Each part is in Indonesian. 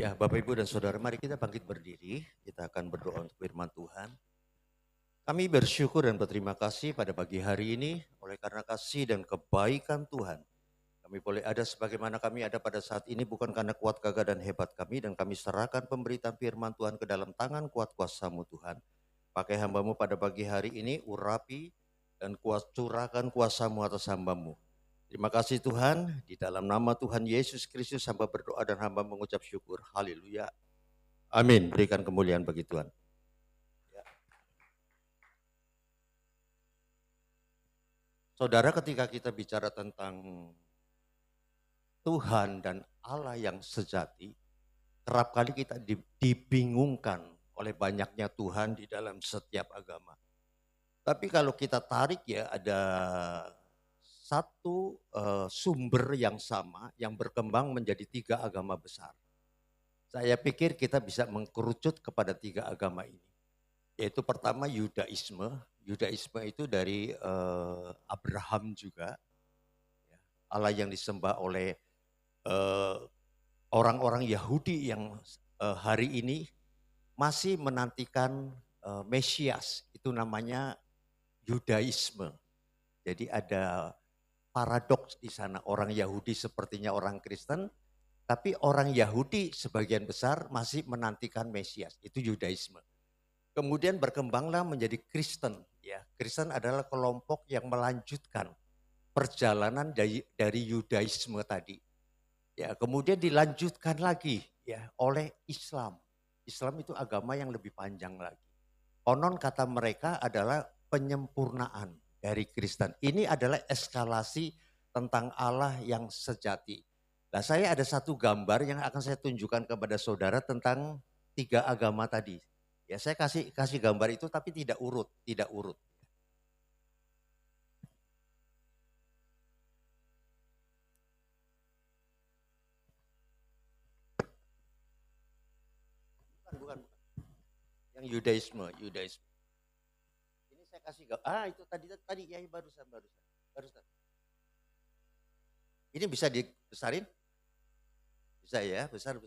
Ya, Bapak, Ibu, dan Saudara, mari kita bangkit berdiri. Kita akan berdoa untuk firman Tuhan. Kami bersyukur dan berterima kasih pada pagi hari ini oleh karena kasih dan kebaikan Tuhan. Kami boleh ada sebagaimana kami ada pada saat ini bukan karena kuat gagah dan hebat kami, dan kami serahkan pemberitaan firman Tuhan ke dalam tangan kuat kuasa-Mu Tuhan. Pakai hamba-Mu pada pagi hari ini, urapi dan curahkan kuasa-Mu atas hamba-Mu. Terima kasih Tuhan, di dalam nama Tuhan Yesus Kristus hamba berdoa dan hamba mengucap syukur. Haleluya. Amin. Berikan kemuliaan bagi Tuhan. Ya. Saudara, ketika kita bicara tentang Tuhan dan Allah yang sejati, kerap kali kita dibingungkan oleh banyaknya Tuhan di dalam setiap agama. Tapi kalau kita tarik ya, ada satu sumber yang sama yang berkembang menjadi 3 agama besar. Saya pikir kita bisa mengkerucut kepada 3 agama ini. Yaitu pertama Yudaisme. Yudaisme itu dari Abraham juga. Allah yang disembah oleh orang-orang Yahudi yang hari ini masih menantikan Mesias. Itu namanya Yudaisme. Jadi ada paradoks di sana. Orang Yahudi sepertinya orang Kristen, tapi orang Yahudi sebagian besar masih menantikan Mesias. Itu Yudaisme. Kemudian berkembanglah menjadi Kristen. Ya, Kristen adalah kelompok yang melanjutkan perjalanan dari Yudaisme tadi. Ya, kemudian dilanjutkan lagi ya oleh Islam. Islam itu agama yang lebih panjang lagi. Konon kata mereka adalah penyempurnaan dari Kristen. Ini adalah eskalasi tentang Allah yang sejati. Nah, saya ada satu gambar yang akan saya tunjukkan kepada saudara tentang 3 agama tadi. Ya, saya kasih gambar itu tapi tidak urut. Bukan. Yang Yudaisme. Ini saya kasih itu tadi ya barusan. Ini bisa dibesarin? Bisa ya, besarin.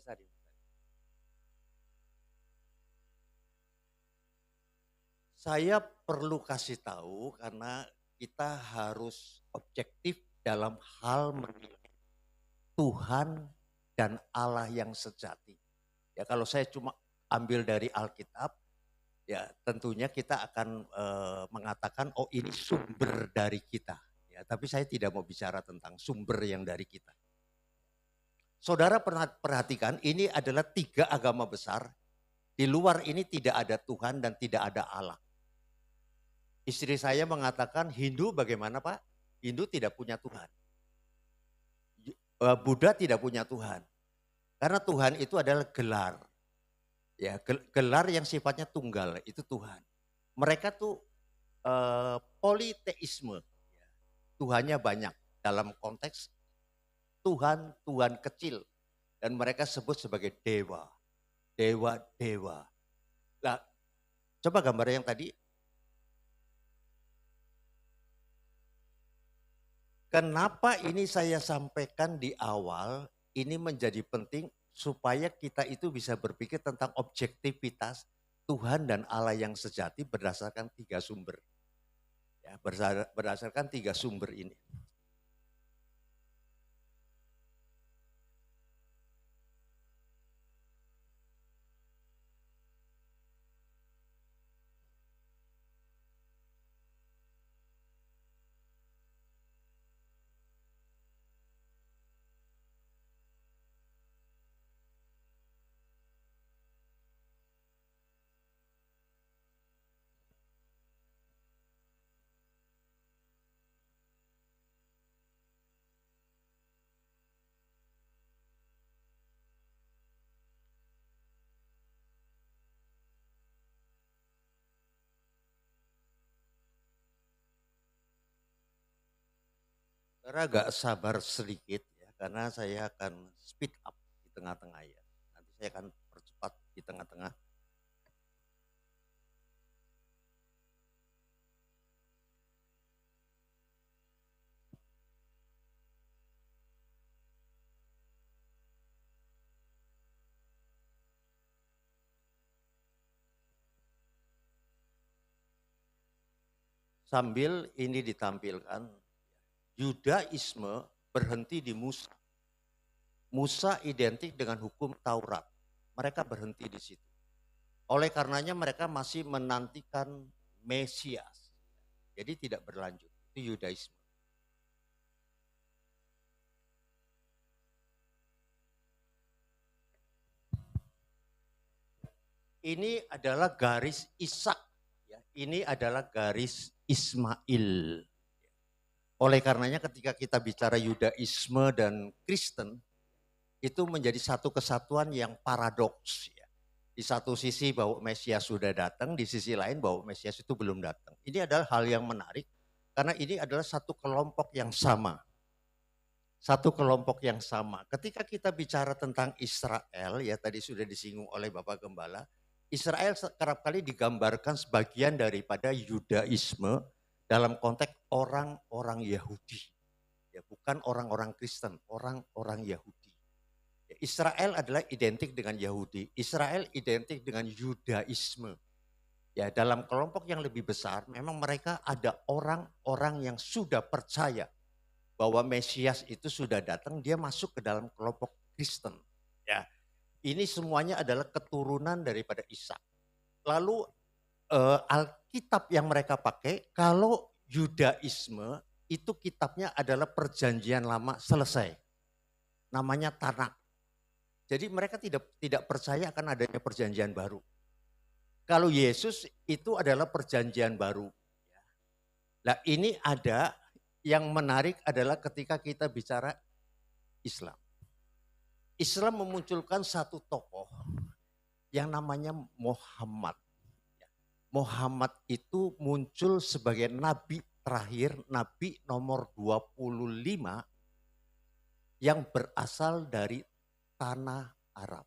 Saya perlu kasih tahu karena kita harus objektif dalam hal menilai Tuhan dan Allah yang sejati. Ya, kalau saya cuma ambil dari Alkitab, ya tentunya kita akan mengatakan oh ini sumber dari kita. Ya, tapi saya tidak mau bicara tentang sumber yang dari kita. Saudara pernah perhatikan ini adalah 3 agama besar. Di luar ini tidak ada Tuhan dan tidak ada Allah. Istri saya mengatakan Hindu bagaimana Pak? Hindu tidak punya Tuhan. Buddha tidak punya Tuhan. Karena Tuhan itu adalah gelar. Ya, gelar yang sifatnya tunggal itu Tuhan. Mereka tuh politeisme. Tuhannya banyak dalam konteks Tuhan kecil. Dan mereka sebut sebagai dewa. Dewa. Nah, coba gambar yang tadi. Kenapa ini saya sampaikan di awal, ini menjadi penting supaya kita itu bisa berpikir tentang objektivitas Tuhan dan Allah yang sejati berdasarkan 3 sumber. Ya, berdasarkan 3 sumber ini. Saudara agak sabar sedikit ya, karena saya akan speed up di tengah-tengah ya. Nanti saya akan percepat di tengah-tengah. sambil ini ditampilkan, Yudaisme berhenti di Musa. Musa identik dengan hukum Taurat. Mereka berhenti di situ. Oleh karenanya mereka masih menantikan Mesias. Jadi tidak berlanjut. Itu Yudaisme. Ini adalah garis Ishak. Ini adalah garis Ismail. Oleh karenanya ketika kita bicara Yudaisme dan Kristen, itu menjadi satu kesatuan yang paradoks. Di satu sisi bahwa Mesias sudah datang, di sisi lain bahwa Mesias itu belum datang. Ini adalah hal yang menarik, karena ini adalah satu kelompok yang sama. Satu kelompok yang sama. Ketika kita bicara tentang Israel, ya tadi sudah disinggung oleh Bapak Gembala, Israel kerap kali digambarkan sebagian daripada Yudaisme dalam konteks orang-orang Yahudi. Ya, bukan orang-orang Kristen, orang-orang Yahudi. Ya, Israel adalah identik dengan Yahudi. Israel identik dengan Yudaisme. Ya, dalam kelompok yang lebih besar memang mereka ada orang-orang yang sudah percaya bahwa Mesias itu sudah datang, dia masuk ke dalam kelompok Kristen. Ya. Ini semuanya adalah keturunan daripada Ishak. Lalu Alkitab yang mereka pakai, kalau Yudaisme itu kitabnya adalah Perjanjian Lama selesai. Namanya Tanakh. Jadi mereka tidak percaya akan adanya Perjanjian Baru. Kalau Yesus itu adalah Perjanjian Baru. Nah ini ada yang menarik adalah ketika kita bicara Islam. Islam memunculkan satu tokoh yang namanya Muhammad. Muhammad itu muncul sebagai nabi terakhir, nabi nomor 25 yang berasal dari tanah Arab.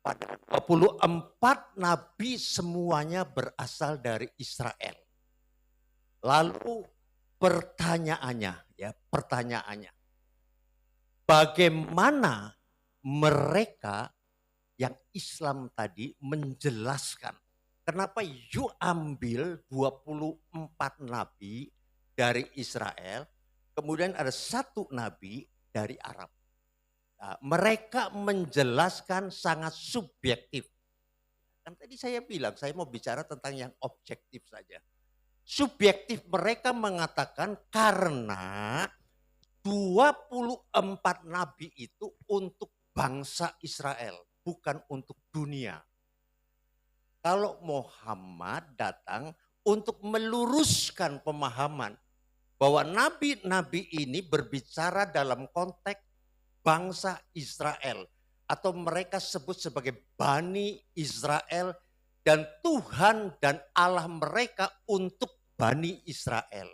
Pada 24 nabi semuanya berasal dari Israel. Lalu pertanyaannya, bagaimana mereka yang Islam tadi menjelaskan kenapa you ambil 24 nabi dari Israel, kemudian ada satu nabi dari Arab. Nah, mereka menjelaskan sangat subjektif. Kan tadi saya bilang saya mau bicara tentang yang objektif saja. Subjektif mereka mengatakan karena 24 nabi itu untuk bangsa Israel, bukan untuk dunia. Kalau Muhammad datang untuk meluruskan pemahaman bahwa nabi-nabi ini berbicara dalam konteks bangsa Israel. Atau mereka sebut sebagai Bani Israel dan Tuhan dan Allah mereka untuk Bani Israel.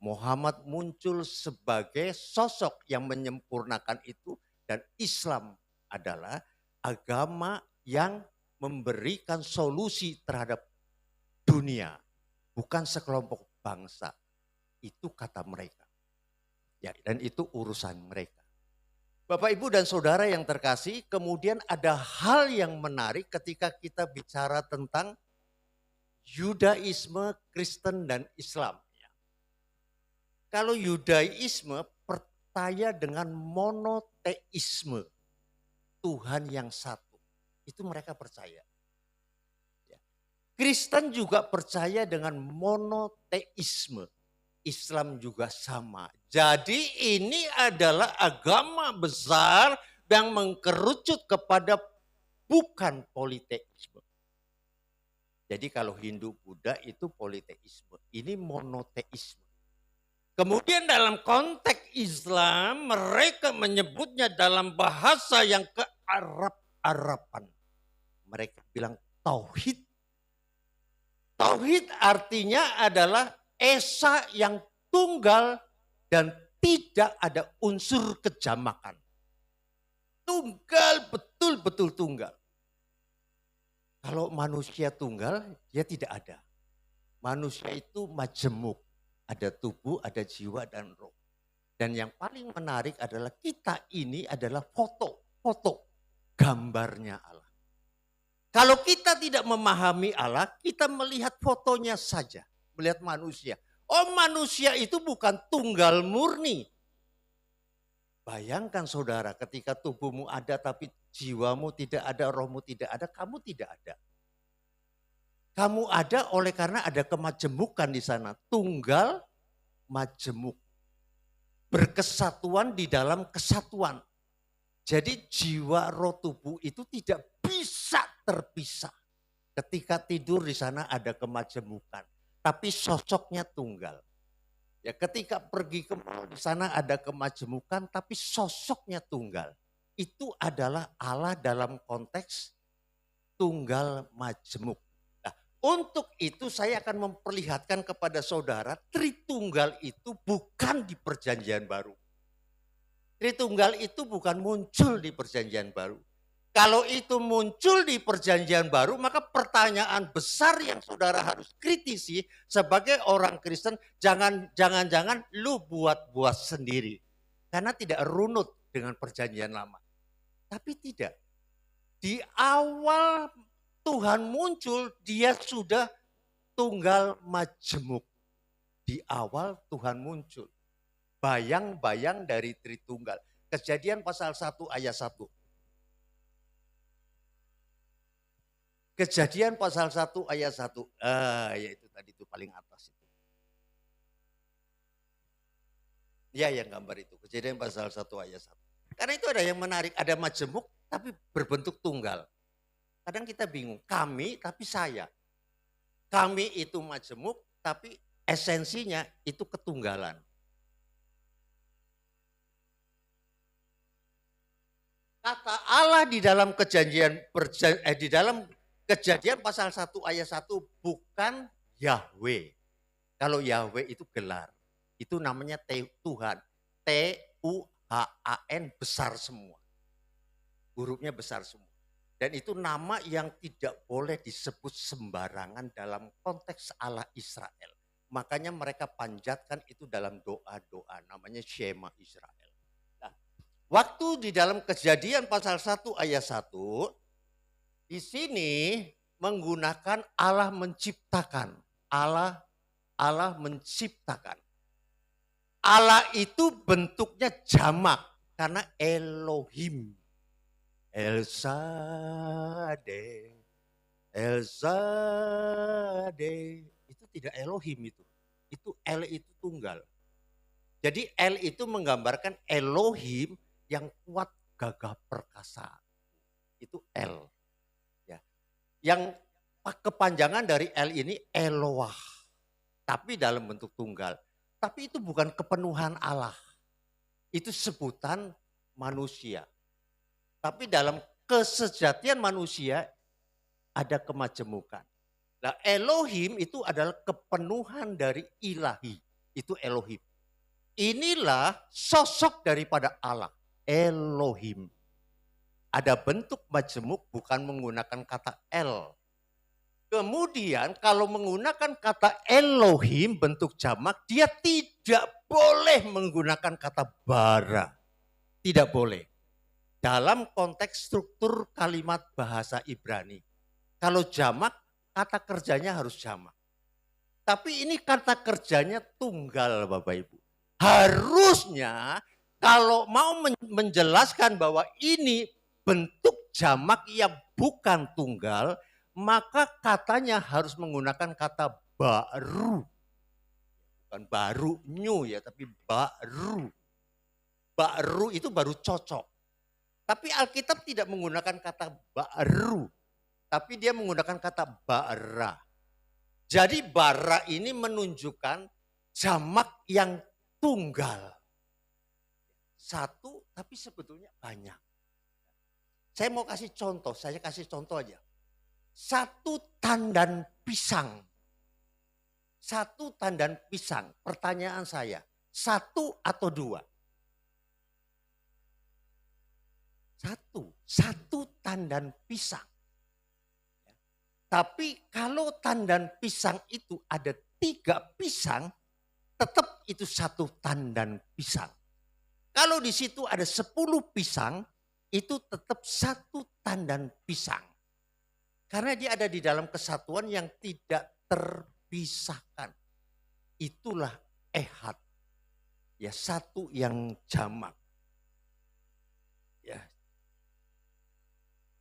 Muhammad muncul sebagai sosok yang menyempurnakan itu dan Islam adalah agama yang memberikan solusi terhadap dunia, bukan sekelompok bangsa. Itu kata mereka. Ya, dan itu urusan mereka. Bapak, Ibu, dan Saudara yang terkasih, kemudian ada hal yang menarik ketika kita bicara tentang Yudaisme, Kristen, dan Islam. Kalau Yudaisme percaya dengan monoteisme, Tuhan yang satu. Itu mereka percaya. Kristen juga percaya dengan monoteisme. Islam juga sama. Jadi ini adalah agama besar yang mengkerucut kepada bukan politeisme. Jadi kalau Hindu, Buddha itu politeisme. Ini monoteisme. Kemudian dalam konteks Islam mereka menyebutnya dalam bahasa yang kearab-araban. Mereka bilang tauhid. Tauhid artinya adalah esa yang tunggal dan tidak ada unsur kejamakan. Tunggal, betul-betul tunggal. Kalau manusia tunggal, dia tidak ada. Manusia itu majemuk. Ada tubuh, ada jiwa, dan roh. Dan yang paling menarik adalah kita ini adalah foto gambarnya Allah. Kalau kita tidak memahami Allah, kita melihat fotonya saja, melihat manusia. Oh, manusia itu bukan tunggal murni. Bayangkan saudara, ketika tubuhmu ada tapi jiwamu tidak ada, rohmu tidak ada, kamu tidak ada. Kamu ada oleh karena ada kemajemukan di sana. Tunggal majemuk. Berkesatuan di dalam kesatuan. Jadi jiwa, roh, tubuh itu tidak bisa terpisah. Ketika tidur di sana ada kemajemukan. Tapi sosoknya tunggal. Ya, ketika pergi ke mall di sana ada kemajemukan tapi sosoknya tunggal. Itu adalah Allah dalam konteks tunggal majemuk. Nah, untuk itu saya akan memperlihatkan kepada saudara Tritunggal itu bukan di Perjanjian Baru. Tritunggal itu bukan muncul di Perjanjian Baru. Kalau itu muncul di Perjanjian Baru, maka pertanyaan besar yang saudara harus kritisi sebagai orang Kristen, jangan-jangan lu buat-buat sendiri. Karena tidak runut dengan Perjanjian Lama. Tapi tidak. Di awal Tuhan muncul, dia sudah tunggal majemuk. Di awal Tuhan muncul. Bayang-bayang dari Tritunggal. Kejadian pasal 1 ayat 1. Kejadian pasal 1 ayat 1. Ya itu tadi itu paling atas itu. Ya yang gambar itu. Kejadian pasal 1 ayat 1. Karena itu ada yang menarik. Ada majemuk tapi berbentuk tunggal. Kadang kita bingung. Kami tapi saya. Kami itu majemuk tapi esensinya itu ketunggalan. Kata Allah di dalam di dalam Kejadian pasal 1 ayat 1 bukan Yahweh. Kalau Yahweh itu gelar. Itu namanya Tuhan. Tuhan besar semua. Hurufnya besar semua. Dan itu nama yang tidak boleh disebut sembarangan dalam konteks Allah Israel. Makanya mereka panjatkan itu dalam doa-doa. Namanya Shema Israel. Nah, waktu di dalam Kejadian pasal 1 ayat 1, di sini menggunakan Allah menciptakan. Allah menciptakan. Allah itu bentuknya jamak karena Elohim. El Shaddai. Itu tidak Elohim itu. Itu El itu tunggal. Jadi El itu menggambarkan Elohim yang kuat, gagah perkasa. Itu El. Yang kepanjangan dari El ini Eloah. Tapi dalam bentuk tunggal. Tapi itu bukan kepenuhan Allah. Itu sebutan manusia. Tapi dalam kesejatian manusia ada kemajemukan. Nah, Elohim itu adalah kepenuhan dari ilahi. Itu Elohim. Inilah sosok daripada Allah. Elohim. Ada bentuk majemuk bukan menggunakan kata El. Kemudian kalau menggunakan kata Elohim bentuk jamak, dia tidak boleh menggunakan kata bara. Tidak boleh. Dalam konteks struktur kalimat bahasa Ibrani. Kalau jamak, kata kerjanya harus jamak. Tapi ini kata kerjanya tunggal Bapak Ibu. Harusnya kalau mau menjelaskan bahwa ini bentuk jamak yang bukan tunggal, maka katanya harus menggunakan kata baru. Bukan baru, new ya, tapi baru. Baru itu baru cocok. Tapi Alkitab tidak menggunakan kata baru, tapi dia menggunakan kata bara. Jadi bara ini menunjukkan jamak yang tunggal. Satu, tapi sebetulnya banyak. Saya mau kasih contoh, aja. Satu tandan pisang. Satu tandan pisang. Pertanyaan saya, satu atau dua? Satu tandan pisang. Tapi kalau tandan pisang itu ada 3 pisang, tetap itu satu tandan pisang. Kalau di situ ada 10 pisang, itu tetap satu tandan pisang. Karena dia ada di dalam kesatuan yang tidak terpisahkan. Itulah ehad. Ya, satu yang jamak. Ya.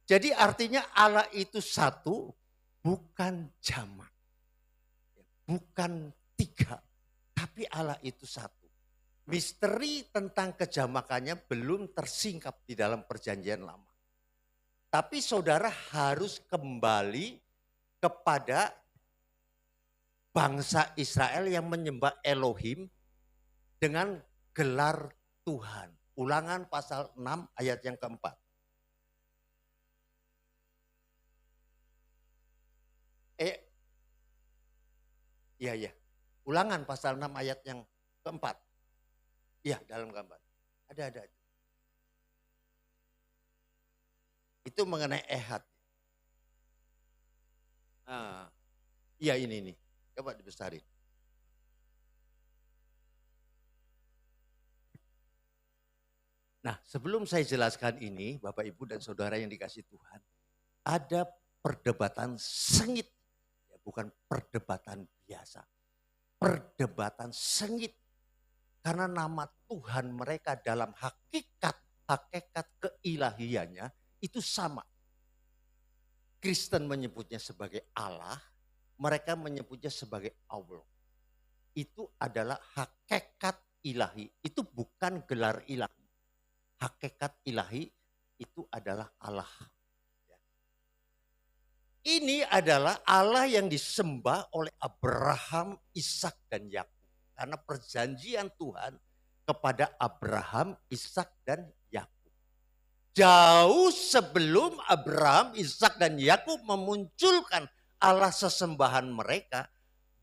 Jadi artinya Allah itu satu, bukan jamak. Bukan tiga, tapi Allah itu satu. Misteri tentang kejamakannya belum tersingkap di dalam perjanjian lama. Tapi saudara harus kembali kepada bangsa Israel yang menyembah Elohim dengan gelar Tuhan. Ulangan pasal 6 ayat yang keempat. Iya. Ulangan pasal 6 ayat yang keempat. Iya, dalam gambar. Ada. Itu mengenai ehad. Nah, iya ini. Coba dibesarin. Nah, sebelum saya jelaskan ini, Bapak Ibu dan Saudara yang dikasih Tuhan, ada perdebatan sengit, ya, bukan perdebatan biasa. Perdebatan sengit. Karena nama Tuhan mereka dalam hakikat keilahiannya itu sama. Kristen menyebutnya sebagai Allah, mereka menyebutnya sebagai Allah. Itu adalah hakikat ilahi, itu bukan gelar ilahi. Hakikat ilahi itu adalah Allah. Ini adalah Allah yang disembah oleh Abraham, Ishak dan Yakub. Karena perjanjian Tuhan kepada Abraham, Ishak dan Yakub. Jauh sebelum Abraham, Ishak dan Yakub memunculkan Allah sesembahan mereka,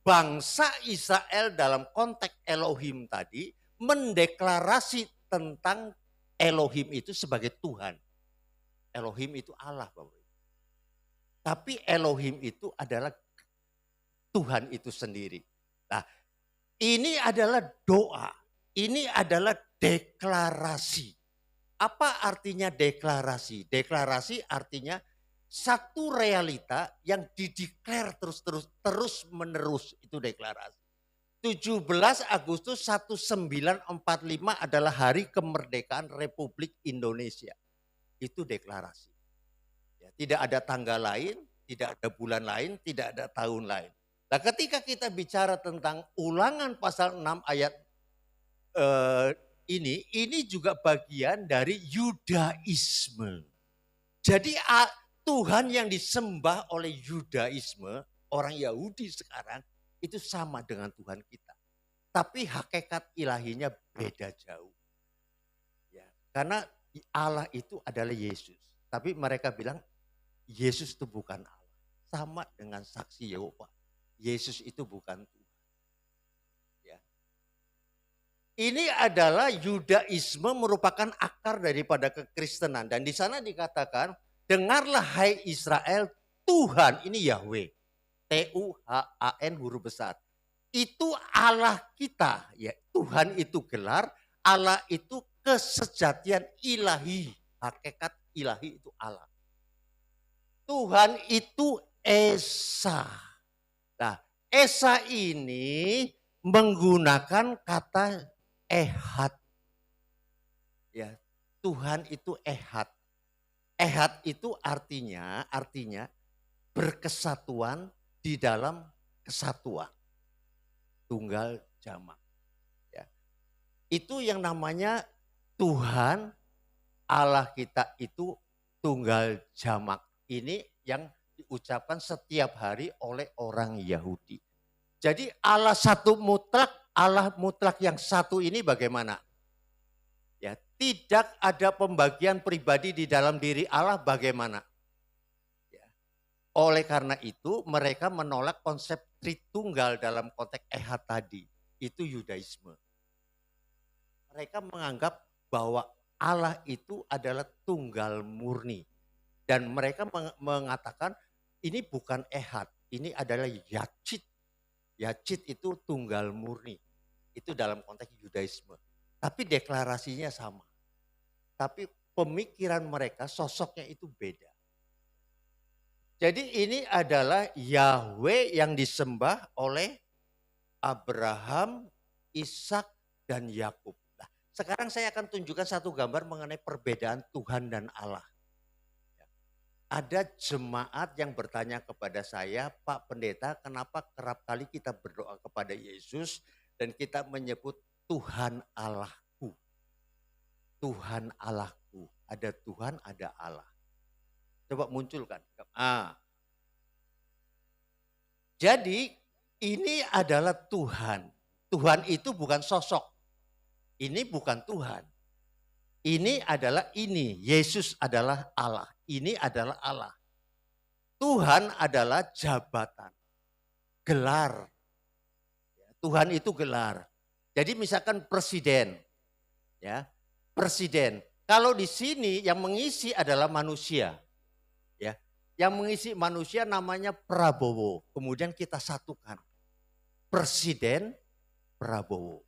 bangsa Israel dalam konteks Elohim tadi mendeklarasi tentang Elohim itu sebagai Tuhan. Elohim itu Allah, Bapak. Tapi Elohim itu adalah Tuhan itu sendiri. Nah, ini adalah doa. Ini adalah deklarasi. Apa artinya deklarasi? Deklarasi artinya satu realita yang dideklar terus menerus, itu deklarasi. 17 Agustus 1945 adalah hari kemerdekaan Republik Indonesia. Itu deklarasi. Ya, tidak ada tanggal lain, tidak ada bulan lain, tidak ada tahun lain. Nah, ketika kita bicara tentang Ulangan pasal 6 ayat ini juga bagian dari Yudaisme. Jadi Tuhan yang disembah oleh Yudaisme, orang Yahudi sekarang, itu sama dengan Tuhan kita. Tapi hakikat ilahinya beda jauh. Ya, karena Allah itu adalah Yesus. Tapi mereka bilang Yesus itu bukan Allah. Sama dengan saksi Yehova. Yesus itu bukan Tuhan. Ya. Ini adalah Yudaisme merupakan akar daripada kekristenan. Dan di sana dikatakan, dengarlah hai Israel, Tuhan, ini Yahweh. Tuhan huruf besar. Itu Allah kita, ya. Tuhan itu gelar, Allah itu kesejatian ilahi, hakikat ilahi itu Allah. Tuhan itu Esa. Nah, Esa ini menggunakan kata ehad. Ya, Tuhan itu ehad. Ehad itu artinya berkesatuan di dalam kesatuan. Tunggal jamak. Ya. Itu yang namanya Tuhan Allah kita itu tunggal jamak. Ini yang diucapkan setiap hari oleh orang Yahudi. Jadi Allah satu mutlak, Allah mutlak yang satu ini bagaimana? Ya, tidak ada pembagian pribadi di dalam diri Allah bagaimana? Ya. Oleh karena itu mereka menolak konsep Tritunggal dalam konteks ehad tadi. Itu Yudaisme. Mereka menganggap bahwa Allah itu adalah tunggal murni. Dan mereka mengatakan ini bukan ehad, ini adalah yachid. Yachid itu tunggal murni. Itu dalam konteks Yudaisme. Tapi deklarasinya sama. Tapi pemikiran mereka, sosoknya itu beda. Jadi ini adalah Yahweh yang disembah oleh Abraham, Ishak, dan Yakub. Nah, sekarang saya akan tunjukkan satu gambar mengenai perbedaan Tuhan dan Allah. Ada jemaat yang bertanya kepada saya, Pak Pendeta, kenapa kerap kali kita berdoa kepada Yesus dan kita menyebut Tuhan Allahku. Tuhan Allahku. Ada Tuhan, ada Allah. Coba munculkan. Jadi ini adalah Tuhan. Tuhan itu bukan sosok. Ini bukan Tuhan. Ini adalah ini. Yesus adalah Allah. Ini adalah Allah. Tuhan adalah jabatan. Gelar. Tuhan itu gelar. Jadi misalkan presiden. Ya, presiden. Kalau di sini yang mengisi adalah manusia. Ya, yang mengisi manusia namanya Prabowo. Kemudian kita satukan. Presiden Prabowo.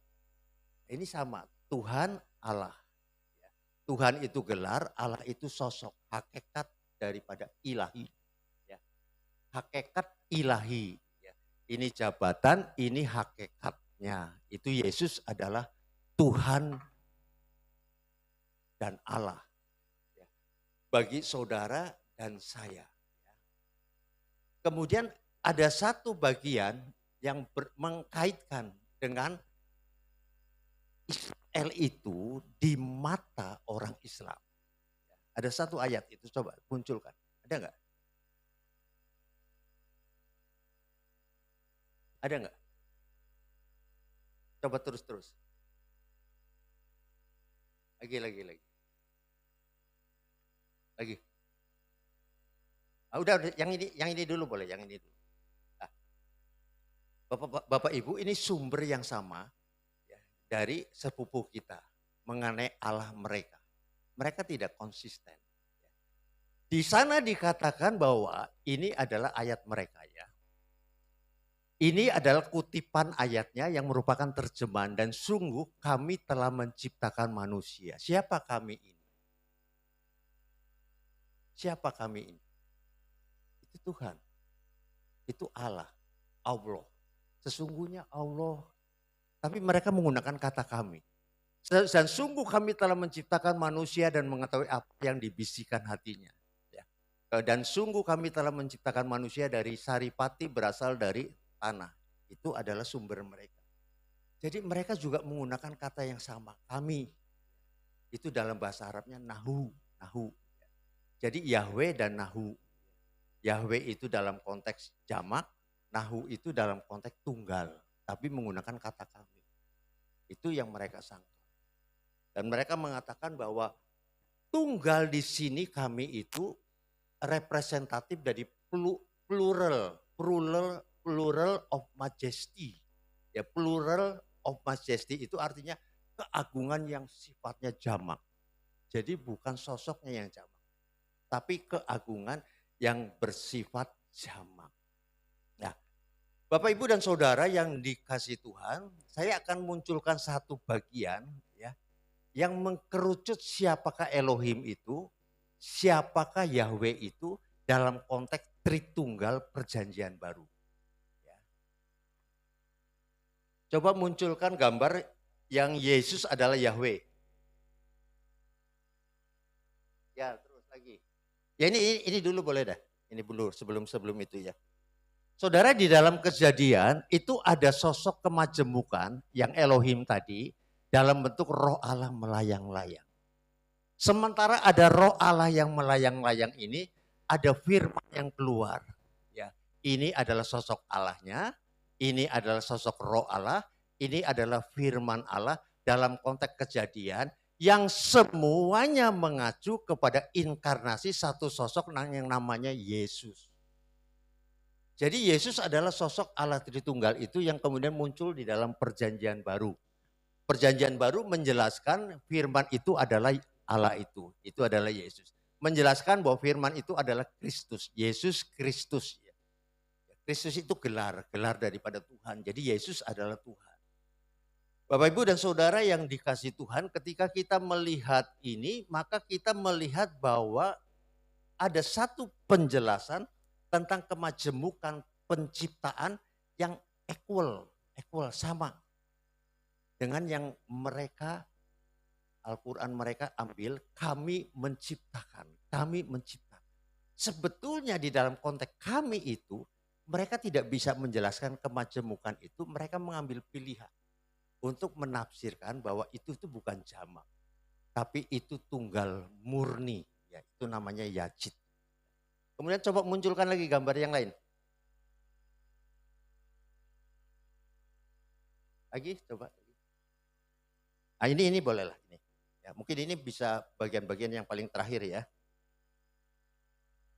Ini sama, Tuhan Allah. Tuhan itu gelar, Allah itu sosok, hakikat daripada ilahi. Ya. Hakikat ilahi. Ya. Ini jabatan, ini hakikatnya. Itu Yesus adalah Tuhan dan Allah. Ya. Bagi saudara dan saya. Ya. Kemudian ada satu bagian yang mengkaitkan dengan Israel itu di mata orang Islam. Ada satu ayat itu, coba munculkan. Ada enggak? Ada enggak? Coba terus. Lagi. Udah, yang ini dulu boleh, yang ini dulu. Nah, Bapak Ibu, ini sumber yang sama ya, dari sepupu kita mengenai Allah mereka. Mereka tidak konsisten. Di sana dikatakan bahwa ini adalah ayat mereka ya. Ini adalah kutipan ayatnya yang merupakan terjemahan dan sungguh kami telah menciptakan manusia. Siapa kami ini? Siapa kami ini? Itu Tuhan. Itu Allah. Allah. Sesungguhnya Allah. Tapi mereka menggunakan kata kami. Dan sungguh kami telah menciptakan manusia dan mengetahui apa yang dibisikkan hatinya. Dan sungguh kami telah menciptakan manusia dari saripati berasal dari tanah. Itu adalah sumber mereka. Jadi mereka juga menggunakan kata yang sama. Kami. Itu dalam bahasa Arabnya nahu. Jadi Yahweh dan nahu. Yahweh itu dalam konteks jamak, nahu itu dalam konteks tunggal, tapi menggunakan kata kami. Itu yang mereka sangka. Dan mereka mengatakan bahwa tunggal di sini kami itu representatif dari plural of majesty. Ya, plural of majesty itu artinya keagungan yang sifatnya jamak. Jadi bukan sosoknya yang jamak, tapi keagungan yang bersifat jamak. Nah, Bapak Ibu dan Saudara yang dikasih Tuhan, saya akan munculkan satu bagian ya yang mengkerucut siapakah Elohim itu, siapakah Yahweh itu dalam konteks Tritunggal Perjanjian Baru. Ya. Coba munculkan gambar yang Yesus adalah Yahweh. Ya, terus lagi. Ya ini dulu boleh dah. Ini dulu sebelum itu ya. Saudara, di dalam Kejadian itu ada sosok kemajemukan yang Elohim tadi dalam bentuk roh Allah melayang-layang. Sementara ada roh Allah yang melayang-layang ini, ada firman yang keluar. Ya, ini adalah sosok Allahnya, ini adalah sosok roh Allah, ini adalah firman Allah dalam konteks Kejadian yang semuanya mengacu kepada inkarnasi satu sosok yang namanya Yesus. Jadi Yesus adalah sosok Allah Tritunggal itu yang kemudian muncul di dalam Perjanjian Baru. Perjanjian Baru menjelaskan firman itu adalah Allah itu adalah Yesus. Menjelaskan bahwa firman itu adalah Kristus, Yesus Kristus. Kristus itu gelar daripada Tuhan. Jadi Yesus adalah Tuhan. Bapak Ibu dan Saudara yang dikasih Tuhan, ketika kita melihat ini, maka kita melihat bahwa ada satu penjelasan tentang kemajemukan penciptaan yang equal sama dengan yang mereka Al-Quran mereka ambil, kami menciptakan. Sebetulnya di dalam konteks kami itu, mereka tidak bisa menjelaskan kemajemukan itu, mereka mengambil pilihan untuk menafsirkan bahwa itu bukan jamak, tapi itu tunggal murni, ya itu namanya yajid. Kemudian coba munculkan lagi gambar yang lain. Lagi coba. Nah, ini bolehlah ini. Ya, mungkin ini bisa bagian-bagian yang paling terakhir ya.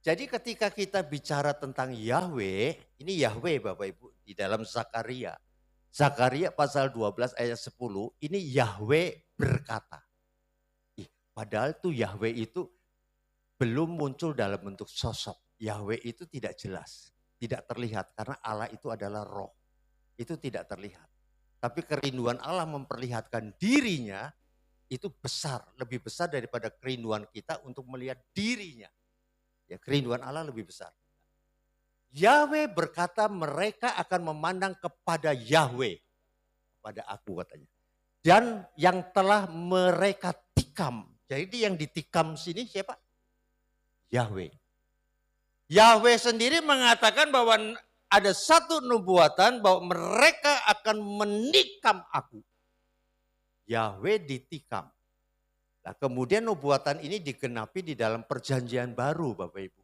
Jadi ketika kita bicara tentang Yahweh, ini Yahweh Bapak Ibu di dalam Zakaria. Zakaria pasal 12 ayat 10, ini Yahweh berkata. Padahal tuh Yahweh itu belum muncul dalam bentuk sosok. Yahweh itu tidak jelas, tidak terlihat karena Allah itu adalah roh. Itu tidak terlihat. Tapi kerinduan Allah memperlihatkan dirinya itu besar, lebih besar daripada kerinduan kita untuk melihat dirinya. Ya, kerinduan Allah lebih besar. Yahweh berkata mereka akan memandang kepada Yahweh, kepada aku katanya. Dan yang telah mereka tikam. Jadi yang ditikam sini siapa? Yahweh. Yahweh sendiri mengatakan bahwa ada satu nubuatan bahwa mereka akan menikam aku. Yahweh ditikam. Nah, kemudian nubuatan ini digenapi di dalam perjanjian baru Bapak Ibu.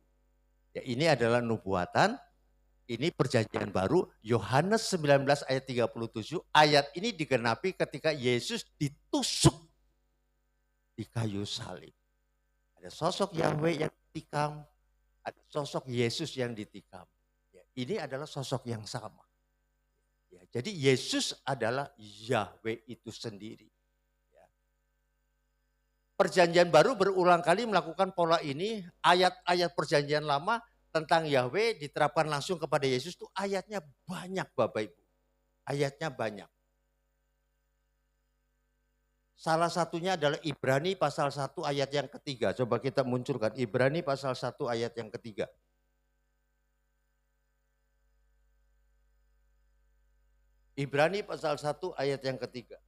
Ya, ini adalah nubuatan, ini perjanjian baru, Yohanes 19 ayat 37, ayat ini digenapi ketika Yesus ditusuk di kayu salib. Ada sosok Yahweh yang ditikam, ada sosok Yesus yang ditikam. Ya, ini adalah sosok yang sama. Ya, jadi Yesus adalah Yahweh itu sendiri. Perjanjian baru berulang kali melakukan pola ini, ayat-ayat perjanjian lama tentang Yahweh diterapkan langsung kepada Yesus itu ayatnya banyak Bapak Ibu. Ayatnya banyak. Salah satunya adalah Ibrani pasal 1 ayat yang ketiga. Coba kita munculkan Ibrani pasal 1 ayat yang ketiga. Ibrani pasal 1 ayat yang ketiga.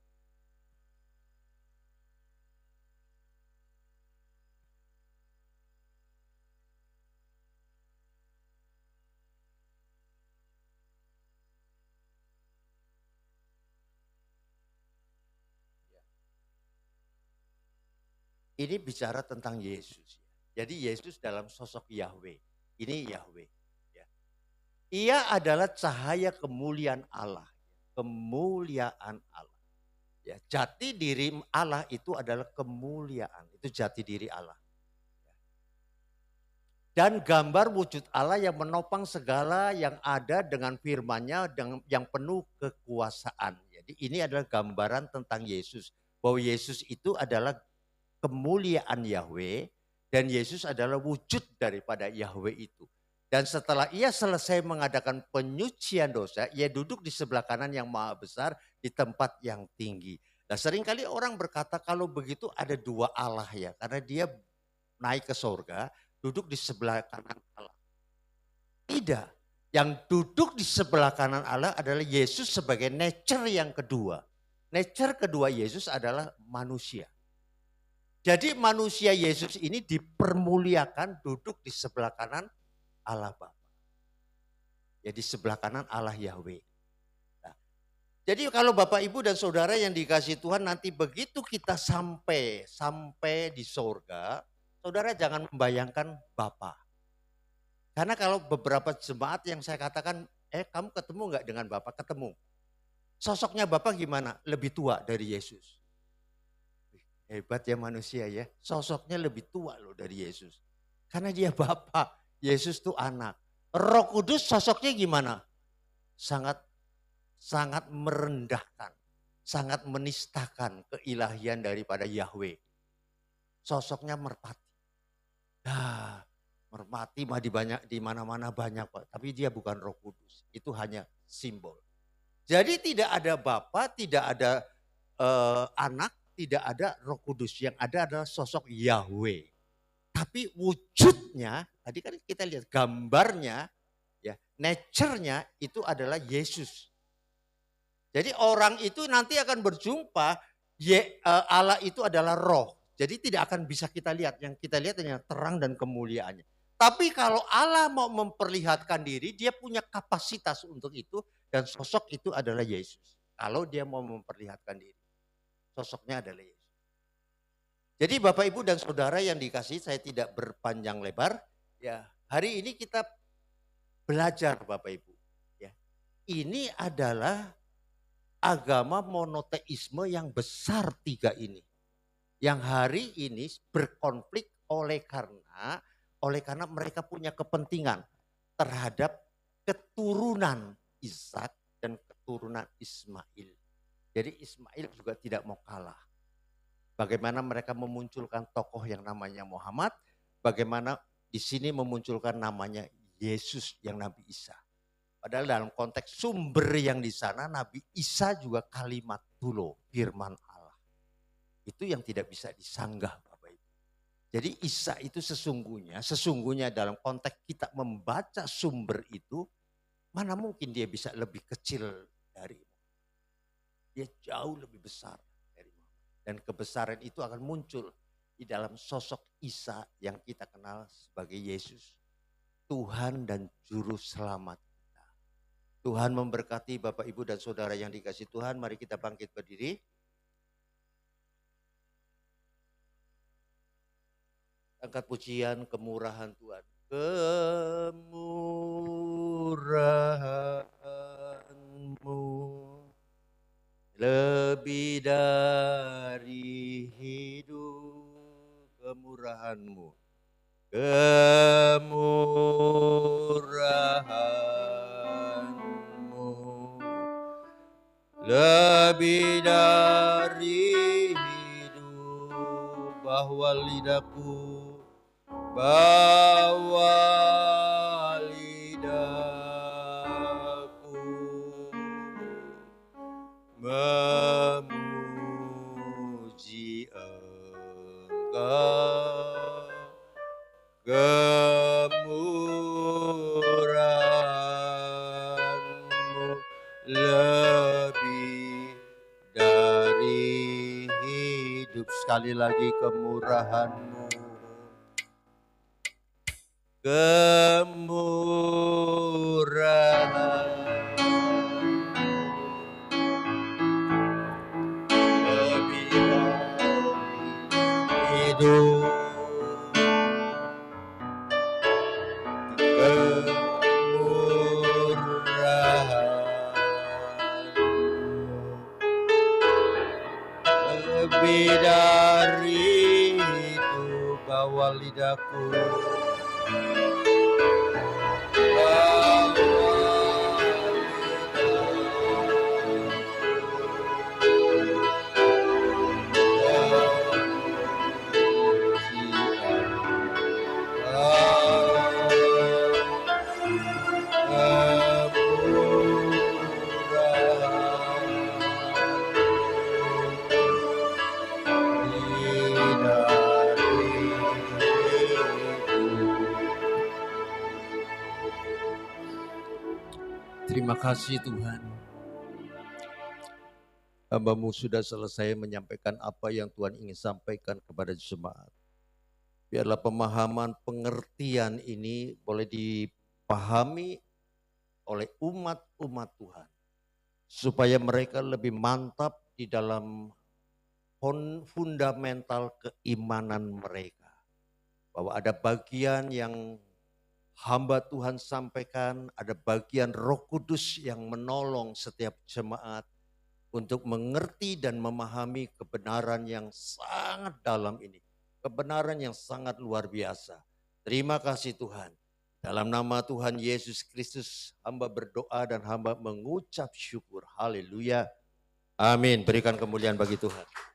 Ini bicara tentang Yesus. Jadi Yesus dalam sosok Yahweh. Ini Yahweh. Ya. Ia adalah cahaya kemuliaan Allah. Kemuliaan Allah. Ya, jati diri Allah itu adalah kemuliaan. Itu jati diri Allah. Dan gambar wujud Allah yang menopang segala yang ada dengan firman-Nya yang penuh kekuasaan. Jadi ini adalah gambaran tentang Yesus. Bahwa Yesus itu adalah kemuliaan Yahweh dan Yesus adalah wujud daripada Yahweh itu. Dan setelah ia selesai mengadakan penyucian dosa, ia duduk di sebelah kanan yang maha besar di tempat yang tinggi. Nah, seringkali orang berkata kalau begitu ada dua Allah ya, karena dia naik ke surga, duduk di sebelah kanan Allah. Tidak, yang duduk di sebelah kanan Allah adalah Yesus sebagai nature yang kedua. Nature kedua Yesus adalah manusia. Jadi manusia Yesus ini dipermuliakan duduk di sebelah kanan Allah Bapa. Ya di sebelah kanan Allah Yahweh. Nah, jadi kalau Bapak Ibu dan Saudara yang dikasih Tuhan nanti begitu kita sampai di surga, Saudara jangan membayangkan Bapa. Karena kalau beberapa jemaat yang saya katakan, kamu ketemu enggak dengan Bapa? Ketemu. Sosoknya Bapa gimana? Lebih tua dari Yesus. Hebat ya manusia ya, sosoknya lebih tua loh dari Yesus. Karena dia Bapa, Yesus tuh anak. Roh Kudus sosoknya gimana? Sangat merendahkan, sangat menistakan keilahian daripada Yahweh. Sosoknya merpati. Nah, merpati mah di mana-mana banyak Pak, tapi dia bukan Roh Kudus. Itu hanya simbol. Jadi tidak ada Bapa, tidak ada anak, tidak ada Roh Kudus, yang ada adalah sosok Yahweh. Tapi wujudnya, tadi kan kita lihat gambarnya, ya, nature-nya itu adalah Yesus. Jadi orang itu nanti akan berjumpa, Allah itu adalah roh. Jadi tidak akan bisa kita lihat, yang kita lihat hanya terang dan kemuliaannya. Tapi kalau Allah mau memperlihatkan diri, dia punya kapasitas untuk itu, dan sosok itu adalah Yesus. Kalau dia mau memperlihatkan diri, sosoknya adalah Yesus. Jadi Bapak Ibu dan Saudara yang dikasihi, saya tidak berpanjang lebar. Ya, hari ini kita belajar Bapak Ibu. Ya, ini adalah agama monoteisme yang besar tiga ini. Yang hari ini berkonflik oleh karena mereka punya kepentingan terhadap keturunan Ishak dan keturunan Ismail. Jadi Ismail juga tidak mau kalah. Bagaimana mereka memunculkan tokoh yang namanya Muhammad, bagaimana di sini memunculkan namanya Yesus yang Nabi Isa. Padahal dalam konteks sumber yang di sana Nabi Isa juga kalimat tulo, firman Allah. Itu yang tidak bisa disanggah Bapak Ibu. Jadi Isa itu sesungguhnya dalam konteks kita membaca sumber itu, mana mungkin dia bisa lebih kecil dari dia jauh lebih besar. Dan kebesaran itu akan muncul di dalam sosok Isa yang kita kenal sebagai Yesus, Tuhan dan Juru Selamat kita. Tuhan memberkati Bapak Ibu dan Saudara yang dikasihi Tuhan. Mari kita bangkit berdiri. Angkat pujian kemurahan Tuhan. Kemurahan-Mu lebih dari hidup, kemurahan-Mu, kemurahan-Mu lebih dari hidup, bahwa lidahku memuji Engkau, kemurahan-Mu lebih dari hidup. Sekali lagi, kemurahan-Mu, kemurahan lebih dari hidup, kemurahan lebih dari hidup, bawa lidahku, terima kasih Tuhan. Hamba-Mu sudah selesai menyampaikan apa yang Tuhan ingin sampaikan kepada jemaat. Biarlah pemahaman pengertian ini boleh dipahami oleh umat-umat Tuhan. Supaya mereka lebih mantap di dalam fundamental keimanan mereka. Bahwa ada bagian yang hamba Tuhan sampaikan, ada bagian Roh Kudus yang menolong setiap jemaat untuk mengerti dan memahami kebenaran yang sangat dalam ini. Kebenaran yang sangat luar biasa. Terima kasih Tuhan. Dalam nama Tuhan Yesus Kristus, hamba berdoa dan hamba mengucap syukur. Haleluya. Amin. Berikan kemuliaan bagi Tuhan.